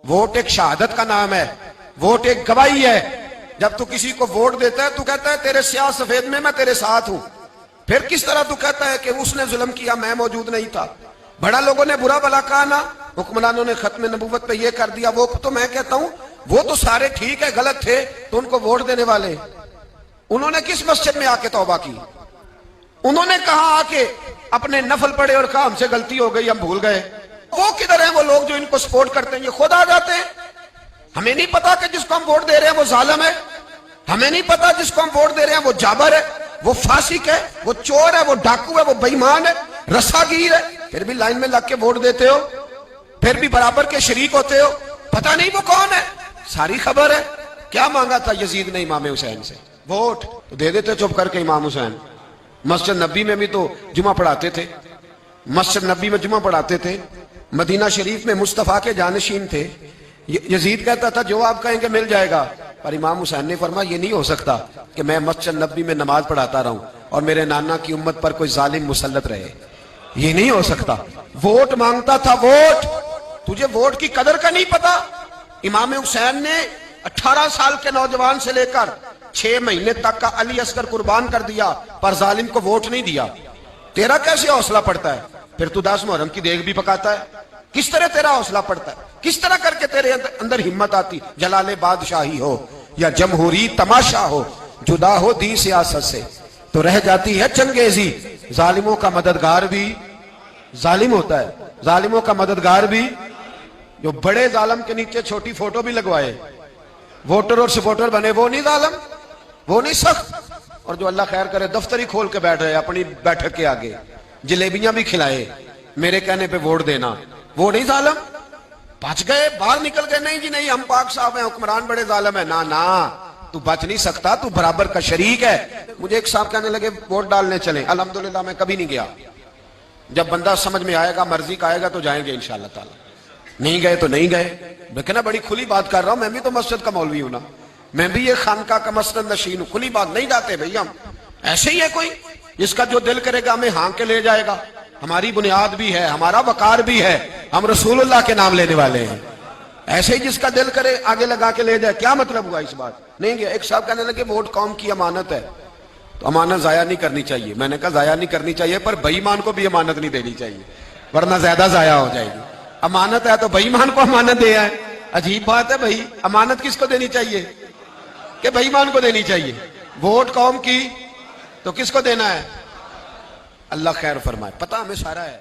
Vote ایک شہادت کا نام ہے، ووٹ ایک گواہی ہے۔ جب تو کسی کو ووٹ دیتا ہے تو کہتا ہے تیرے سیاہ سفید میں میں تیرے ساتھ ہوں، پھر کس طرح تو کہتا ہے کہ اس نے ظلم کیا میں موجود نہیں تھا؟ بڑا لوگوں نے برا بلا کہا نا، حکمرانوں نے ختم نبوت پہ یہ کر دیا، وہ تو میں کہتا ہوں وہ تو سارے ٹھیک ہے، غلط تھے تو ان کو ووٹ دینے والے انہوں نے کس مسجد میں آ کے توبہ کی؟ انہوں نے کہا آ کے اپنے نفل پڑھے اور کہا ہم سے غلطی ہو گئی ہم بھول گئے؟ وہ کدھر ہیں وہ لوگ جو ان کو سپورٹ کرتے ہیں؟ یہ خود آ جاتے ہیں۔ ہمیں نہیں پتا کہ جس کو ہم ووٹ دے رہے ہیں وہ ظالم ہے، ہمیں نہیں پتا جس کو ہم ووٹ دے رہے ہیں وہ جابر ہے، وہ فاسق ہے، وہ چور ہے، وہ ڈاکو ہے، وہ بے ایمان ہے، رسا گیر ہے، پھر بھی لائن میں لگ کے ووٹ دیتے ہو، پھر بھی برابر کے شریک ہوتے ہو، پتہ نہیں وہ کون ہے، ساری خبر ہے۔ کیا مانگا تھا یزید نے امام حسین سے؟ ووٹ تو دے دیتے چپ کر کے امام حسین۔ مسجد نبی میں بھی تو جمعہ پڑھاتے تھے، مسجد نبی میں جمعہ پڑھاتے تھے، مدینہ شریف میں مصطفیٰ کے جانشین تھے۔ یزید کہتا تھا جو آپ کہیں گے مل جائے گا، پر امام حسین نے فرمایا یہ نہیں ہو سکتا کہ میں مسجد نبی میں نماز پڑھاتا رہوں اور میرے نانا کی امت پر کوئی ظالم مسلط رہے، یہ نہیں ہو سکتا۔ ووٹ مانگتا تھا، ووٹ۔ تجھے ووٹ کی قدر کا نہیں پتا؟ امام حسین نے 18 سال کے نوجوان سے لے کر 6 مہینے تک کا علی اصغر قربان کر دیا، پر ظالم کو ووٹ نہیں دیا۔ تیرا کیسے حوصلہ پڑتا ہے؟ پھر تو 10 محرم کی دیگ بھی پکاتا ہے، کس طرح تیرا حوصلہ پڑتا ہے؟ کس طرح کر کے تیرے اندر ہمت آتی؟ جلال بادشاہی ہو یا جمہوری تماشا ہو، جدا ہو دین سیاست سے تو رہ جاتی ہے چنگیزی۔ ظالموں کا مددگار بھی ظالم ہوتا ہے، ظالموں کا مددگار بھی جو بڑے ظالم کے نیچے چھوٹی فوٹو بھی لگوائے، ووٹر اور سپورٹر بنے، وہ نہیں ظالم، وہ نہیں سخت۔ اور جو اللہ خیر کرے دفتر ہی کھول کے بیٹھ رہے اپنی بیٹھک کے آگے، جلیبیاں بھی کھلائے میرے کہنے پہ ووٹ دینا، وہ نہیں ظالم؟ بچ گئے، باہر نکل گئے، نہیں جی نہیں ہم پاک صاحب ہیں، حکمران بڑے ظالم ہیں۔ نا تو بچ نہیں سکتا، تو برابر کا شریک ہے۔ مجھے ایک صاحب کہنے لگے ووٹ ڈالنے چلیں، الحمدللہ میں کبھی نہیں گیا، جب بندہ سمجھ میں آئے گا مرضی کا آئے گا تو جائیں گے انشاءاللہ تعالی، نہیں گئے تو نہیں گئے۔ میں کہنا بڑی کھلی بات کر رہا ہوں، میں بھی تو مسجد کا مولوی ہوں نا، میں بھی یہ خانقاہ کا مسجد نشین ہوں، کھلی بات نہیں جاتے بھئی ہم۔ ایسے ہی ہے کوئی جس کا جو دل کرے گا ہمیں ہاں کے لے جائے گا، ہماری بنیاد بھی ہے، ہمارا وقار بھی ہے، ہم رسول اللہ کے نام لینے والے ہیں۔ ایسے ہی جس کا دل کرے آگے لگا کے لے جائے، کیا مطلب ہوا اس بات؟ نہیں گیا۔ ایک صاحب کہنے لگے ووٹ قوم کی امانت ہے تو امانت ضائع نہیں کرنی چاہیے۔ میں نے کہا ضائع نہیں کرنی چاہیے پر بے ایمان کو بھی امانت نہیں دینی چاہیے ورنہ زیادہ ضائع ہو جائے گی۔ امانت ہے تو بے ایمان کو امانت دے آئے، عجیب بات ہے بھائی۔ امانت کس کو دینی چاہیے؟ کہ بے ایمان کو دینی چاہیے۔ ووٹ قوم کی تو کس کو دینا ہے؟ اللہ خیر فرمائے، پتہ ہمیں سارا ہے۔